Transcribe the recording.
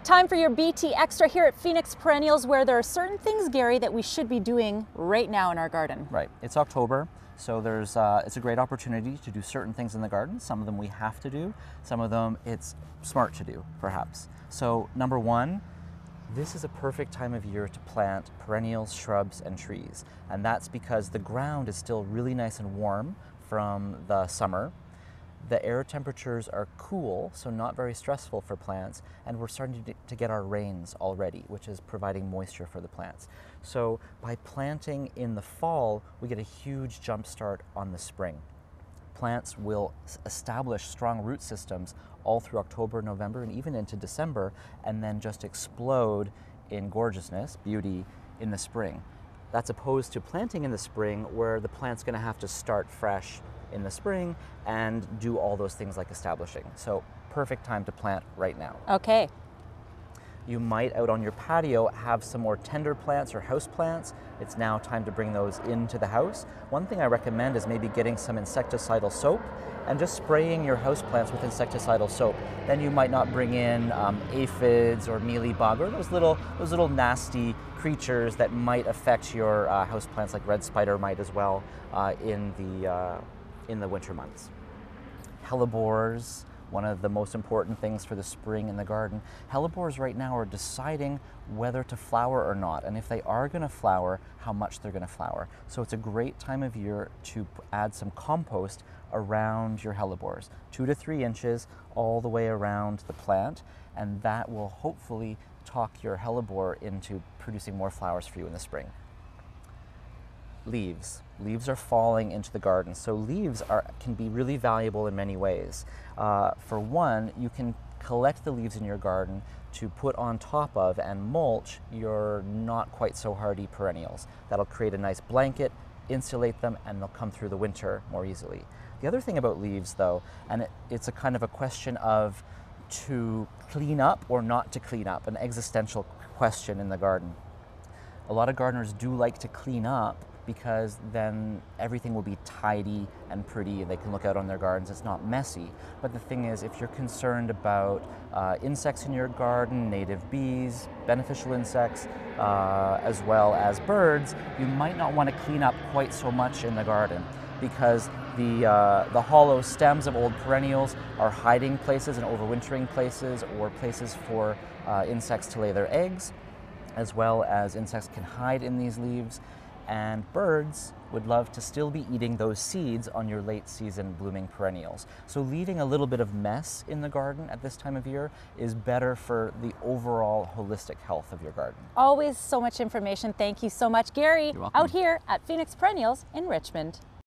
Time for your BT Extra here at Phoenix Perennials, where there are certain things, Gary, that we should be doing right now in our garden. Right. It's October, so it's a great opportunity to do certain things in the garden. Some of them we have to do, some of them it's smart to do, perhaps. So number one, this is a perfect time of year to plant perennials, shrubs, and trees. And that's because the ground is still really nice and warm from the summer. The air temperatures are cool, so not very stressful for plants, and we're starting to get our rains already, which is providing moisture for the plants. So by planting in the fall, we get a huge jump start on the spring. Plants will establish strong root systems all through October, November, and even into December, and then just explode in gorgeousness, beauty, in the spring. That's opposed to planting in the spring, where the plant's going to have to start fresh in the spring and do all those things like establishing. So perfect time to plant right now. Okay. You might, out on your patio, have some more tender plants or house plants. It's now time to bring those into the house. One thing I recommend is maybe getting some insecticidal soap and just spraying your house plants with insecticidal soap. Then you might not bring in aphids or mealybug or those little nasty creatures that might affect your house plants, like red spider might as well in the winter months. Hellebores, one of the most important things for the spring in the garden. Hellebores right now are deciding whether to flower or not, and if they are going to flower, how much they're going to flower. So it's a great time of year to add some compost around your hellebores, 2 to 3 inches all the way around the plant, and that will hopefully talk your hellebore into producing more flowers for you in the spring. Leaves. Leaves are falling into the garden, so leaves can be really valuable in many ways. For one, you can collect the leaves in your garden to put on top of and mulch your not quite so hardy perennials. That'll create a nice blanket, insulate them, and they'll come through the winter more easily. The other thing about leaves, though, and it's a kind of a question of to clean up or not to clean up, an existential question in the garden. A lot of gardeners do like to clean up because then everything will be tidy and pretty and they can look out on their gardens. It's not messy. But the thing is, if you're concerned about insects in your garden, native bees, beneficial insects, as well as birds, you might not want to clean up quite so much in the garden, because the hollow stems of old perennials are hiding places and overwintering places, or places for insects to lay their eggs, as well as insects can hide in these leaves. And birds would love to still be eating those seeds on your late season blooming perennials. So leaving a little bit of mess in the garden at this time of year is better for the overall holistic health of your garden. Always so much information. Thank you so much, Gary. You're welcome. Out here at Phoenix Perennials in Richmond.